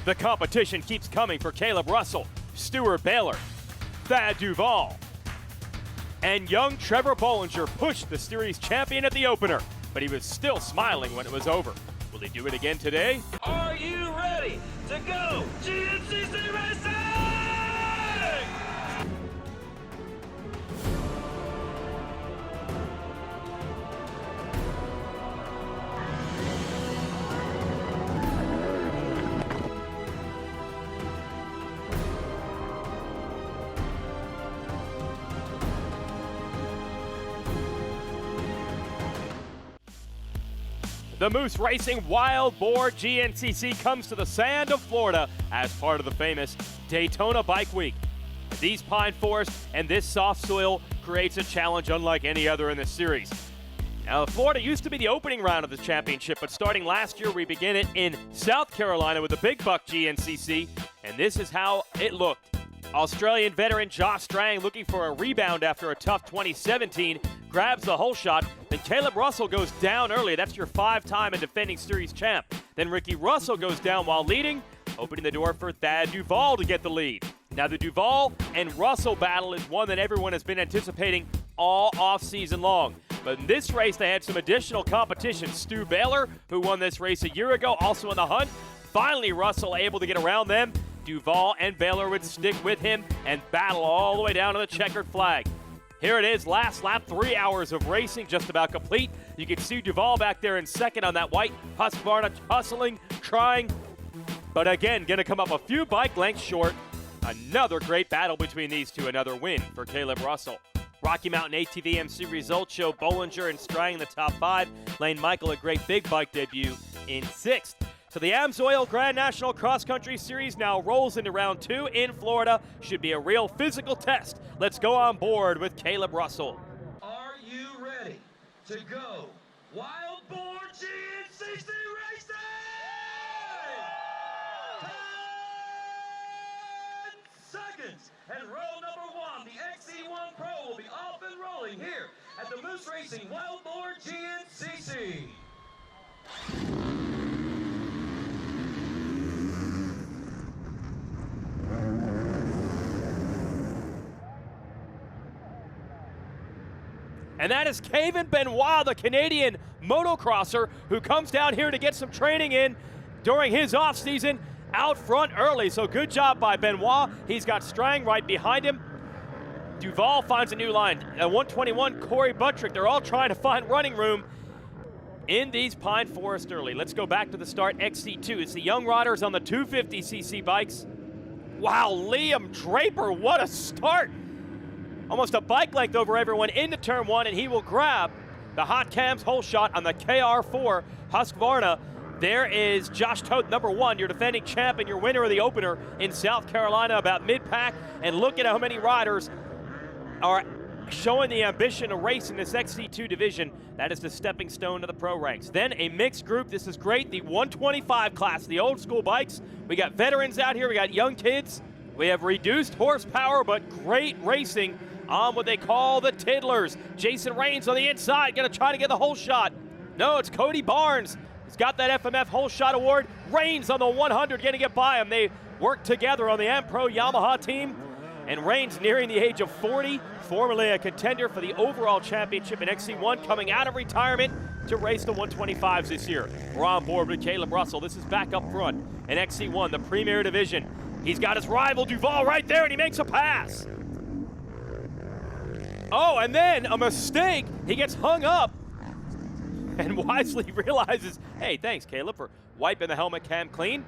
The competition keeps coming for Caleb Russell, Stuart Baylor, Thad Duvall, and young Trevor Bollinger pushed the series champion at the opener, but he was still smiling when it was over. Will he do it again today? Are you ready to go GNCCC Racing? The Moose Racing Wild Boar GNCC comes to the sand of Florida as part of the famous Daytona Bike Week. These pine forests and this soft soil creates a challenge unlike any other in the series. Now, Florida used to be the opening round of the championship, but starting last year, we began it in South Carolina with the Big Buck GNCC, and this is how it looked. Australian veteran Josh Strang, looking for a rebound after a tough 2017, grabs the hole shot. Then Caleb Russell goes down early. That's your five-time and defending series champ. Then Ricky Russell goes down while leading, opening the door for Thad Duvall to get the lead. Now the Duvall and Russell battle is one that everyone has been anticipating all off-season long. But in this race, they had some additional competition. Stu Baylor, who won this race a year ago, also in the hunt. Finally, Russell able to get around them. Duvall and Baylor would stick with him and battle all the way down to the checkered flag. Here it is, last lap, 3 hours of racing, just about complete. You can see Duvall back there in second on that white Husqvarna, hustling, trying, but again, gonna come up a few bike lengths short. Another great battle between these two, another win for Caleb Russell. Rocky Mountain ATV MC results show Bollinger and Strang in the top 5. Lane Michael, a great big bike debut, in 6th. So the AMSOIL Grand National Cross Country Series now rolls into round 2 in Florida. Should be a real physical test. Let's go on board with Caleb Russell. Are you ready to go Wild Boar GNCC Racing? 10 seconds. And row number 1, the XC1 Pro will be off and rolling here at the Moose Racing Wild Boar GNCC. And that is Kevin Benoit, the Canadian motocrosser, who comes down here to get some training in during his offseason, out front early. So good job by Benoit. He's got Strang right behind him. Duvall finds a new line. At 121, Corey Buttrick. They're all trying to find running room in these pine forests early. Let's go back to the start, XC2. It's the young riders on the 250cc bikes. Wow, Liam Draper, what a start. Almost a bike length over everyone into turn 1, and he will grab the Hot Cams hole shot on the KR4 Husqvarna. There is Josh Toth, number 1, your defending champ and your winner of the opener in South Carolina, about mid-pack. And look at how many riders are showing the ambition to race in this XC2 division. That is the stepping stone to the pro ranks. Then a mixed group. This is great. The 125 class, the old school bikes. We got veterans out here. We got young kids. We have reduced horsepower, but great racing on what they call the Tiddlers. Jason Raines on the inside, gonna try to get the hole shot. No, it's Cody Barnes. He's got that FMF hole shot award. Raines on the 100, gonna get by him. They work together on the M-Pro Yamaha team. And Raines nearing the age of 40, formerly a contender for the overall championship in XC1, coming out of retirement to race the 125s this year. We're on board with Caleb Russell. This is back up front in XC1, the premier division. He's got his rival Duvall right there, and he makes a pass. Oh, and then a mistake. He gets hung up and wisely realizes, hey, thanks, Caleb, for wiping the helmet cam clean.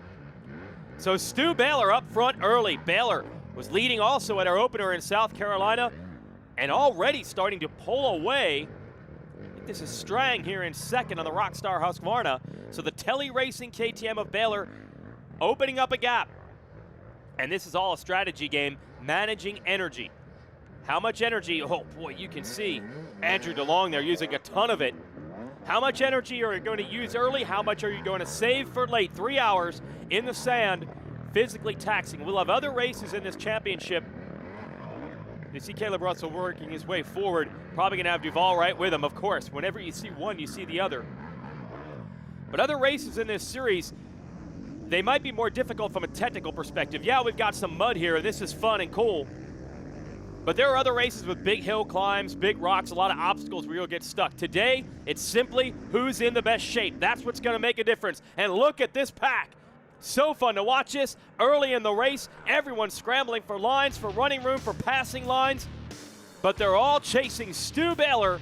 So Stu Baylor up front early. Baylor was leading also at our opener in South Carolina and already starting to pull away. I think this is Strang here in second on the Rockstar Husqvarna. So the Telly Racing KTM of Baylor opening up a gap. And this is all a strategy game, managing energy. How much energy? Oh boy, you can see Andrew DeLong there using a ton of it. How much energy are you going to use early? How much are you going to save for late? 3 hours in the sand, physically taxing. We'll have other races in this championship. You see Caleb Russell working his way forward. Probably going to have Duvall right with him, of course. Whenever you see one, you see the other. But other races in this series, they might be more difficult from a technical perspective. Yeah, we've got some mud here, and this is fun and cool. But there are other races with big hill climbs, big rocks, a lot of obstacles where you'll get stuck. Today, it's simply who's in the best shape. That's what's going to make a difference. And look at this pack. So fun to watch this early in the race. Everyone's scrambling for lines, for running room, for passing lines. But they're all chasing Stu Baylor,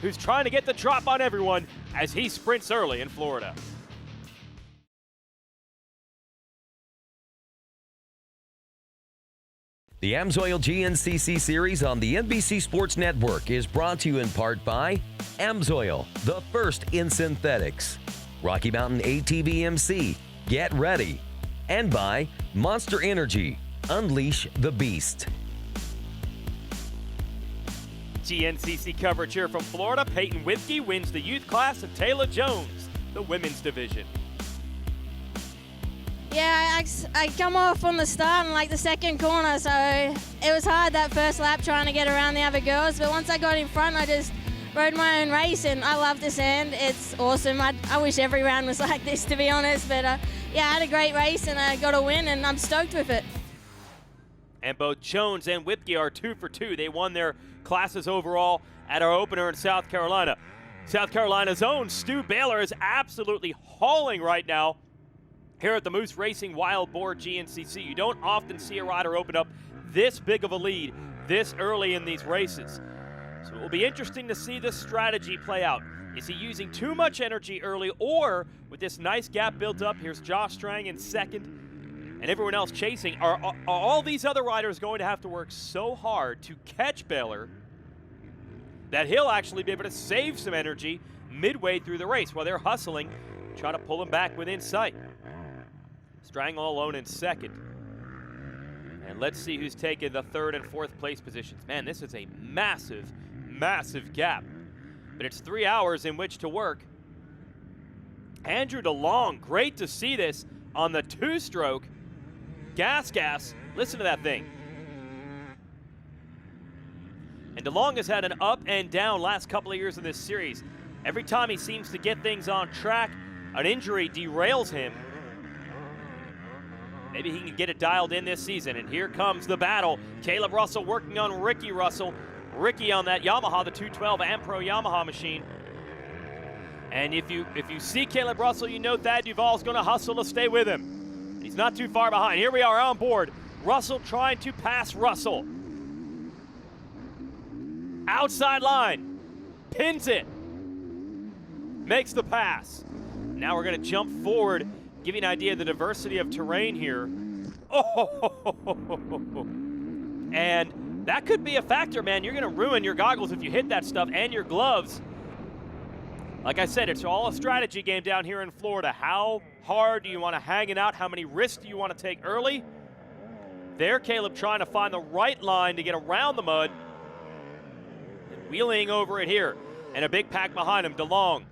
who's trying to get the drop on everyone as he sprints early in Florida. The AMSOIL GNCC series on the NBC Sports Network is brought to you in part by AMSOIL, the first in synthetics, Rocky Mountain ATV MC, get ready, and by Monster Energy, unleash the beast. GNCC coverage here from Florida. Peyton Whitkey wins the youth class and Taylor Jones, the women's division. Yeah, I come off on the start in like the second corner, so it was hard that first lap trying to get around the other girls, but once I got in front, I just rode my own race, and I love this end. It's awesome. I wish every round was like this, to be honest, but yeah, I had a great race, and I got a win, and I'm stoked with it. And both Jones and Whitkey are 2 for 2. They won their classes overall at our opener in South Carolina. South Carolina's own Stu Baylor is absolutely hauling right now here at the Moose Racing Wild Boar GNCC. You don't often see a rider open up this big of a lead this early in these races. So it will be interesting to see this strategy play out. Is he using too much energy early, or with this nice gap built up, here's Josh Strang in second and everyone else chasing, are all these other riders going to have to work so hard to catch Baylor that he'll actually be able to save some energy midway through the race while they're hustling, trying to pull him back within sight? Strang all alone in second. And let's see who's taking the third and fourth place positions. Man, this is a massive, massive gap. But it's 3 hours in which to work. Andrew DeLong, great to see this on the two-stroke. Gas. Listen to that thing. And DeLong has had an up and down last couple of years in this series. Every time he seems to get things on track, an injury derails him. Maybe he can get it dialed in this season. And here comes the battle. Caleb Russell working on Ricky Russell. Ricky on that Yamaha, the 212 Ampro Yamaha machine. And if you see Caleb Russell, you know Thad Duvall's going to hustle to stay with him. He's not too far behind. Here we are on board. Russell trying to pass Russell. Outside line. Pins it. Makes the pass. Now we're going to jump forward, give you an idea of the diversity of terrain here. And that could be a factor, man. You're going to ruin your goggles if you hit that stuff, and your gloves. Like I said, it's all a strategy game down here in Florida. How hard do you want to hang it out? How many risks do you want to take early? There, Caleb trying to find the right line to get around the mud. And wheeling over it here. And a big pack behind him, DeLong.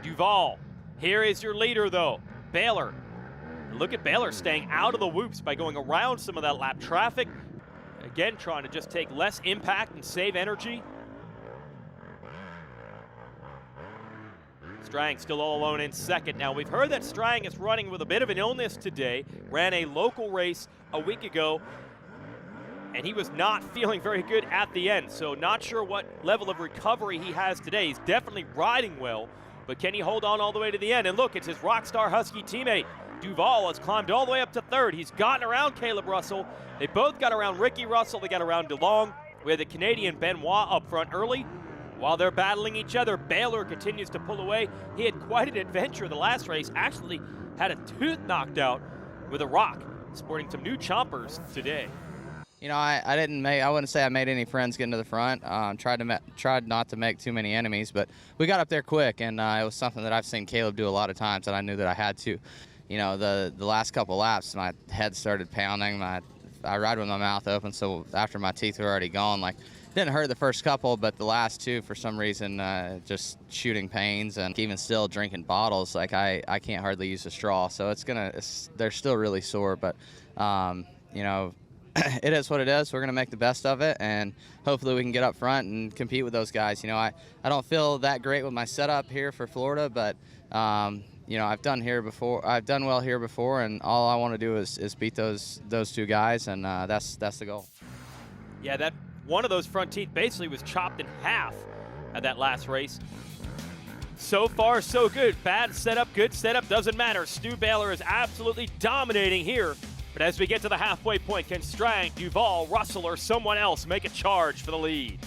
Duvall. Here is your leader, though, Baylor. Look at Baylor staying out of the whoops by going around some of that lap traffic. Again, trying to just take less impact and save energy. Strang still all alone in second. Now, we've heard that Strang is running with a bit of an illness today. Ran a local race a week ago, and he was not feeling very good at the end. So not sure what level of recovery he has today. He's definitely riding well, but can he hold on all the way to the end? And look, it's his Rockstar Husky teammate. Duvall has climbed all the way up to third. He's gotten around Caleb Russell. They both got around Ricky Russell. They got around DeLong. We had the Canadian Benoit up front early. While they're battling each other, Baylor continues to pull away. He had quite an adventure the last race. Actually had a tooth knocked out with a rock, sporting some new chompers today. You know, I wouldn't say I made any friends getting to the front. Tried not to make too many enemies, but we got up there quick, and it was something that I've seen Caleb do a lot of times, and I knew that I had to. You know, the last couple laps, my head started pounding. I ride with my mouth open, so after my teeth were already gone, like, didn't hurt the first couple, but the last two, for some reason, just shooting pains, and even still drinking bottles. Like, I can't hardly use a straw, so they're still really sore, but you know, it is what it is. We're going to make the best of it, and hopefully we can get up front and compete with those guys. You know, I don't feel that great with my setup here for Florida, but you know, I've done well here before, and all I want to do is beat those two guys, and that's the goal. Yeah, that one of those front teeth basically was chopped in half at that last race. So far, so good. Bad setup, good setup, doesn't matter. Stu Baylor is absolutely dominating here. But as we get to the halfway point, can Strang, Duvall, Russell, or someone else make a charge for the lead?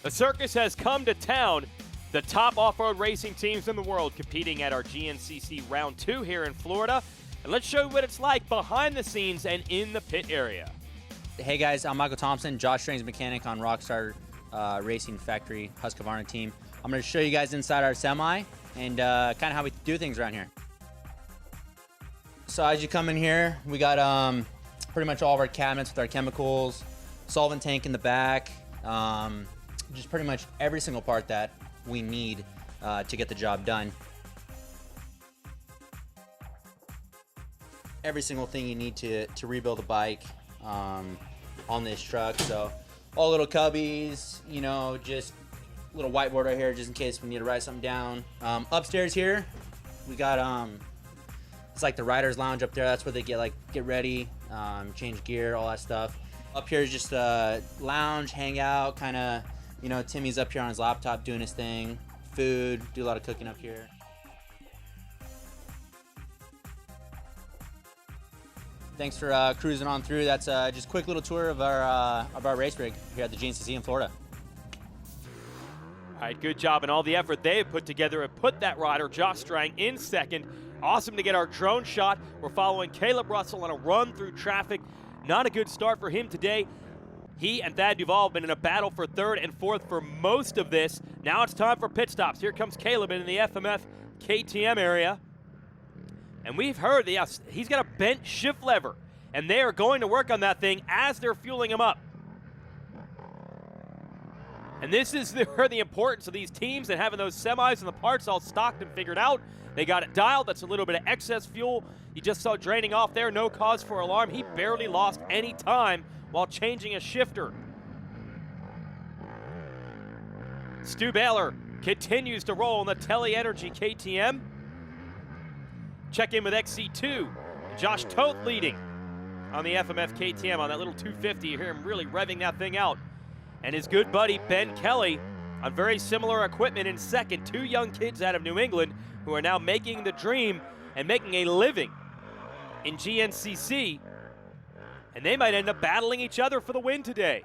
The circus has come to town. The top off-road racing teams in the world competing at our GNCC Round 2 here in Florida. And let's show you what it's like behind the scenes and in the pit area. Hey guys, I'm Michael Thompson, Josh Strang's mechanic on Rockstar Racing Factory Husqvarna team. I'm going to show you guys inside our semi and kind of how we do things around here. So as you come in here, we got pretty much all of our cabinets with our chemicals, solvent tank in the back, just pretty much every single part that we need to get the job done. Every single thing you need to rebuild a bike on this truck. So all little cubbies, you know, just a little whiteboard right here just in case we need to write something down. Upstairs here, we got it's like the rider's lounge up there. That's where they get ready, change gear, all that stuff. Up here is just a lounge, hang out, kind of, you know, Timmy's up here on his laptop doing his thing. Food, do a lot of cooking up here. Thanks for cruising on through. That's just a quick little tour of our race rig here at the GNCC in Florida. All right, good job and all the effort they have put together and put that rider, Josh Strang, in second. Awesome to get our drone shot. We're following Caleb Russell on a run through traffic. Not a good start for him today. He and Thad Duvall have been in a battle for third and fourth for most of this. Now it's time for pit stops. Here comes Caleb in the FMF KTM area. And we've heard that he's got a bent shift lever, and they are going to work on that thing as they're fueling him up. And this is where the importance of these teams and having those semis and the parts all stocked and figured out. They got it dialed. That's a little bit of excess fuel. You just saw draining off there, no cause for alarm. He barely lost any time while changing a shifter. Stu Baylor continues to roll in the Tele Energy KTM. Check in with XC2. Josh Toth leading on the FMF KTM on that little 250. You hear him really revving that thing out. And his good buddy Ben Kelly on very similar equipment in second. Two young kids out of New England who are now making the dream and making a living in GNCC. And they might end up battling each other for the win today.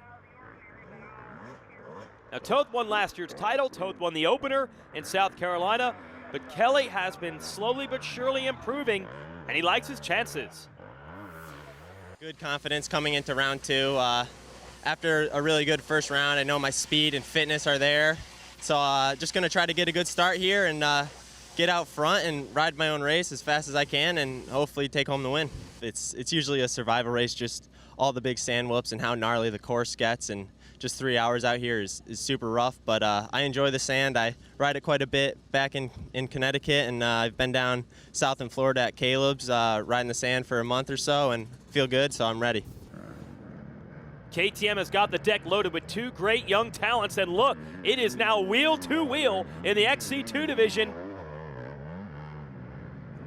Now, Toth won last year's title. Toth won the opener in South Carolina. But Kelly has been slowly but surely improving, and he likes his chances. Good confidence coming into round two. After a really good first round, I know my speed and fitness are there. So just going to try to get a good start here and get out front and ride my own race as fast as I can and hopefully take home the win. It's usually a survival race, just all the big sand whoops and how gnarly the course gets, and just 3 hours out here is super rough, but I enjoy the sand. I ride it quite a bit back in Connecticut, and I've been down south in Florida at Caleb's riding the sand for a month or so and feel good, so I'm ready. KTM has got the deck loaded with two great young talents, and look, it is now wheel to wheel in the XC2 division.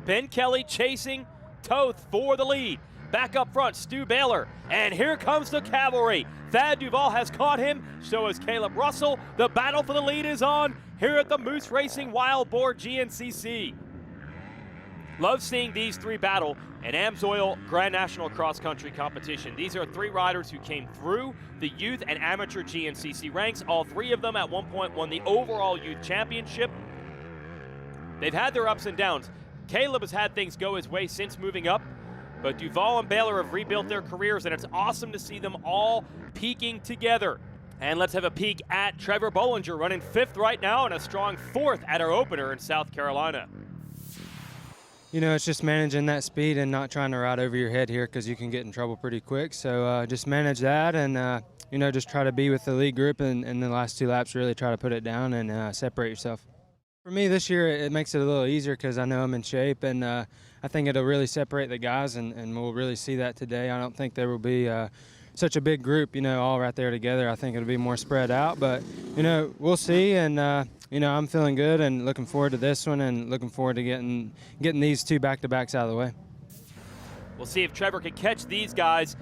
Ben Kelly chasing Toth for the lead. Back up front, Stu Baylor, and here comes the cavalry. Thad Duvall has caught him, so has Caleb Russell. The battle for the lead is on here at the Moose Racing Wild Boar GNCC. Love seeing these three battle an AMSOIL Grand National Cross Country competition. These are three riders who came through the youth and amateur GNCC ranks. All three of them at one point won the overall youth championship. They've had their ups and downs. Caleb has had things go his way since moving up, but Duvall and Baylor have rebuilt their careers, and it's awesome to see them all peaking together. And let's have a peek at Trevor Bollinger, running fifth right now and a strong fourth at our opener in South Carolina. You know, it's just managing that speed and not trying to ride over your head here because you can get in trouble pretty quick. So just manage that and, you know, just try to be with the lead group and in the last two laps really try to put it down and separate yourself. For me this year, it makes it a little easier because I know I'm in shape, and I think it'll really separate the guys, and we'll really see that today. I don't think there will be such a big group, all right there together. I think it'll be more spread out, but, we'll see. And, I'm feeling good and looking forward to this one and looking forward to getting these 2 back-to-backs out of the way. We'll see if Trevor can catch these guys.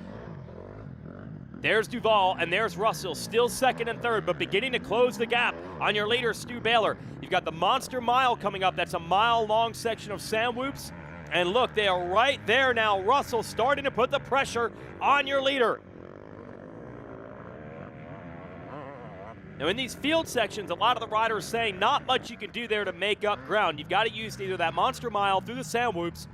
There's Duval and there's Russell, still second and third, but beginning to close the gap on your leader, Stu Baylor. You've got the Monster Mile coming up. That's a mile-long section of sand whoops. And look, they are right there now. Russell starting to put the pressure on your leader. Now in these field sections, a lot of the riders saying not much you can do there to make up ground. You've got to use either that Monster Mile through the sand whoops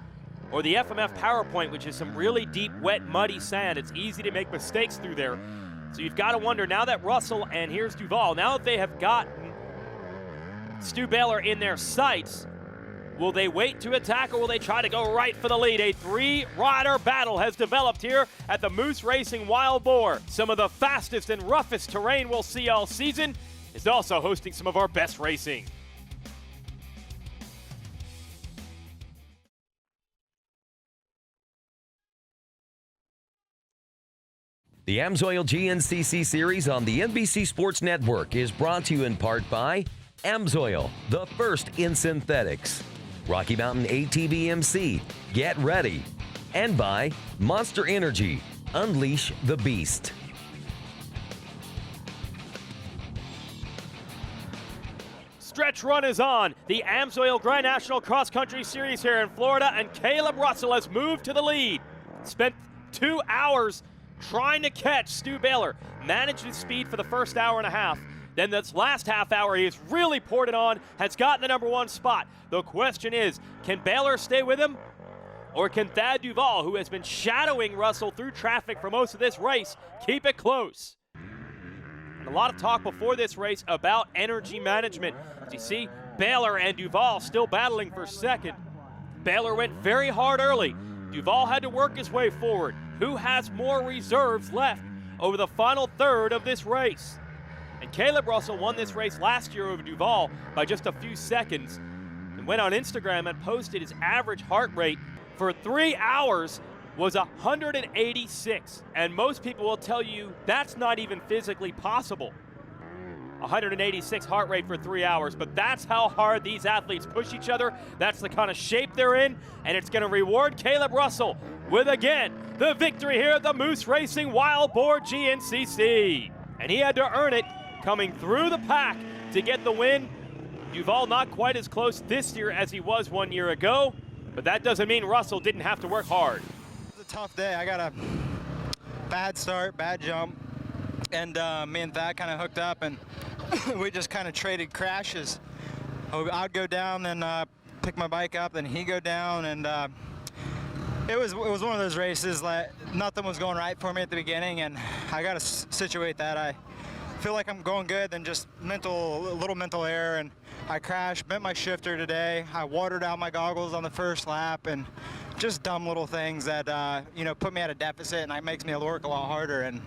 or the FMF Power Point, which is some really deep, wet, muddy sand. It's easy to make mistakes through there. So you've got to wonder, now that Russell and here's Duval, now that they have gotten Stu Baylor in their sights, will they wait to attack or will they try to go right for the lead? A 3-rider battle has developed here at the Moose Racing Wild Boar. Some of the fastest and roughest terrain we'll see all season is also hosting some of our best racing. The AMSOIL GNCC series on the NBC Sports Network is brought to you in part by AMSOIL, the first in synthetics, Rocky Mountain ATV MC, get ready, and by Monster Energy, unleash the beast. Stretch run is on. The AMSOIL Grand National Cross Country Series here in Florida, and Caleb Russell has moved to the lead. Spent 2 hours trying to catch Stu Baylor. Managed his speed for the first hour and a half. Then this last half hour, he has really poured it on, has gotten the #1 spot. The question is, can Baylor stay with him? Or can Thad Duval, who has been shadowing Russell through traffic for most of this race, keep it close? And a lot of talk before this race about energy management. As you see, Baylor and Duval still battling for second. Baylor went very hard early. Duval had to work his way forward. Who has more reserves left over the final third of this race? And Caleb Russell won this race last year over Duval by just a few seconds and went on Instagram and posted his average heart rate for 3 hours was 186. And most people will tell you that's not even physically possible. 186 heart rate for 3 hours, but that's how hard these athletes push each other. That's the kind of shape they're in, and it's going to reward Caleb Russell with, again, the victory here at the Moose Racing Wild Boar GNCC. And he had to earn it coming through the pack to get the win. Duval not quite as close this year as he was 1 year ago, but that doesn't mean Russell didn't have to work hard. It was a tough day. I got a bad start, bad jump, and me and Thad kind of hooked up, and we just kind of traded crashes. I'd go down, then pick my bike up, then he'd go down, and it was one of those races that nothing was going right for me at the beginning, and I got to situate that. I feel like I'm going good, then just a little mental error, and I crashed, bent my shifter today. I watered out my goggles on the first lap, and just dumb little things that put me at a deficit, and it makes me work a lot harder. And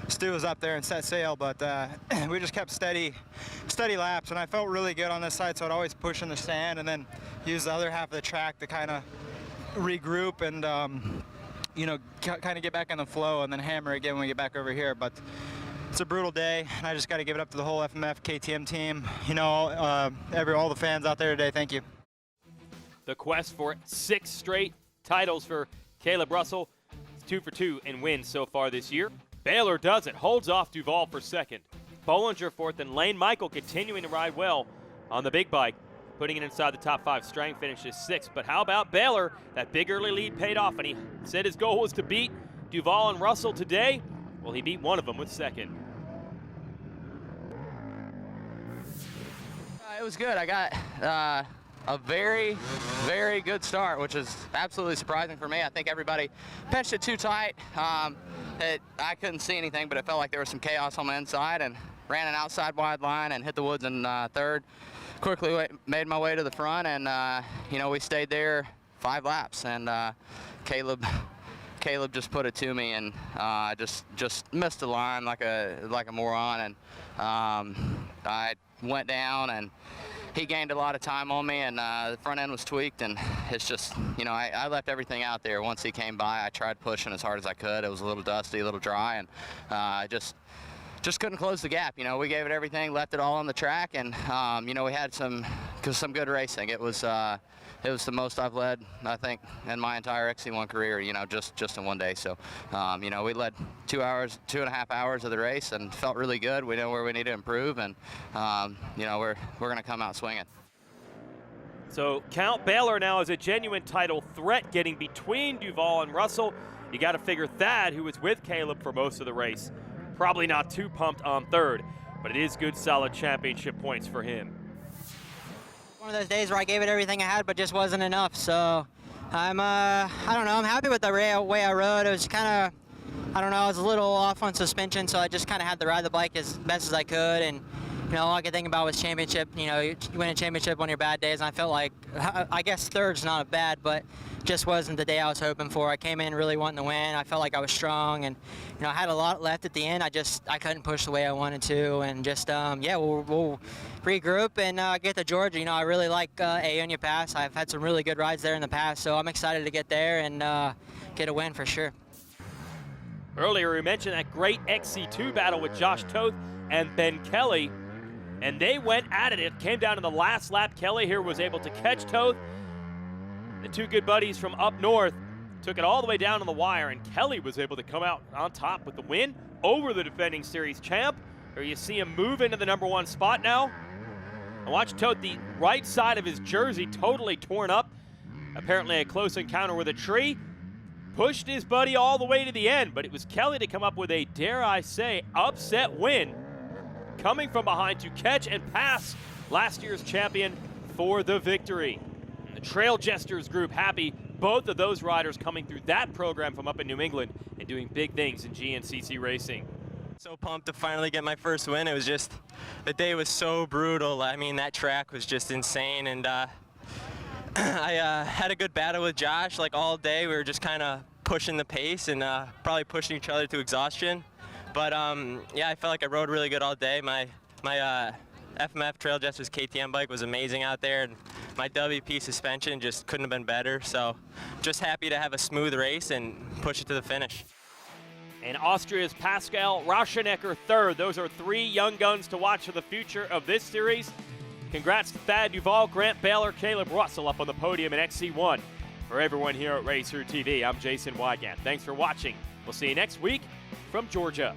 Stu was up there and set sail, but we just kept steady laps, and I felt really good on this side, so I'd always push in the sand and then use the other half of the track to kind of regroup and kind of get back in the flow and then hammer again when we get back over here. But it's a brutal day, and I just got to give it up to the whole FMF KTM team. All the fans out there today, thank you. The quest for 6 straight titles for Caleb Russell. It's 2 for 2 in wins so far this year. Baylor does it, holds off Duval for second. Bollinger fourth, and Lane Michael continuing to ride well on the big bike, putting it inside the top 5. Strang finishes 6th. But how about Baylor? That big early lead paid off, and he said his goal was to beat Duval and Russell today. Well, he beat one of them with second. It was good. I got a very, very good start, which is absolutely surprising for me. I think everybody pinched it too tight. I couldn't see anything, but it felt like there was some chaos on the inside, and ran an outside wide line and hit the woods in third. Quickly made my way to the front, and we stayed there 5 laps, and Caleb just put it to me, and just missed the line like a moron, and I went down and he gained a lot of time on me, and the front end was tweaked, and it's just, you know, I left everything out there. Once he came by, I tried pushing as hard as I could. It was a little dusty, a little dry, and I just couldn't close the gap. You know, we gave it everything, left it all on the track, and you know, we had some good racing. It was the most I've led, I think, in my entire XC1 career, you know, just in one day. So, you know, we led 2.5 hours of the race and felt really good. We know where we need to improve, and, you know, we're going to come out swinging. So Count Baylor now is a genuine title threat, getting between Duval and Russell. You got to figure Thad, who was with Caleb for most of the race, probably not too pumped on third, but it is good, solid championship points for him. One of those days where I gave it everything I had, but just wasn't enough. So I don't know, I'm happy with the way I rode. It was kind of, I don't know, I was a little off on suspension, so I just kind of had to ride the bike as best as I could. And, you know, all I could think about was championship. You know, you win a championship on your bad days, and I felt like, I guess third's not bad, but just wasn't the day I was hoping for. I came in really wanting to win. I felt like I was strong, and, you know, I had a lot left at the end. I couldn't push the way I wanted to, and just, yeah, we'll regroup and get to Georgia. You know, I really like Aonia Pass. I've had some really good rides there in the past, so I'm excited to get there and get a win for sure. Earlier we mentioned that great XC2 battle with Josh Toth and Ben Kelly, and they went at it. It came down to the last lap. Kelly here was able to catch Toth. The two good buddies from up north took it all the way down to the wire, and Kelly was able to come out on top with the win over the defending series champ. Here you see him move into the #1 spot now. And watch Toth, the right side of his jersey totally torn up. Apparently a close encounter with a tree. Pushed his buddy all the way to the end, but it was Kelly to come up with a, dare I say, upset win, coming from behind to catch and pass last year's champion for the victory. And the Trail Jesters group happy, both of those riders coming through that program from up in New England and doing big things in GNCC racing. So pumped to finally get my first win. It was just, the day was so brutal. I mean, that track was just insane, and I had a good battle with Josh like all day. We were just kind of pushing the pace and probably pushing each other to exhaustion. But yeah, I felt like I rode really good all day. My FMF Trail Jesters KTM bike was amazing out there, and my WP suspension just couldn't have been better. So just happy to have a smooth race and push it to the finish. And Austria's Pascal Rauschenecker third. Those are three young guns to watch for the future of this series. Congrats to Thad Duval, Grant Baylor, Caleb Russell up on the podium in XC1. For everyone here at Racer TV, I'm Jason Wygant. Thanks for watching. We'll see you next week from Georgia.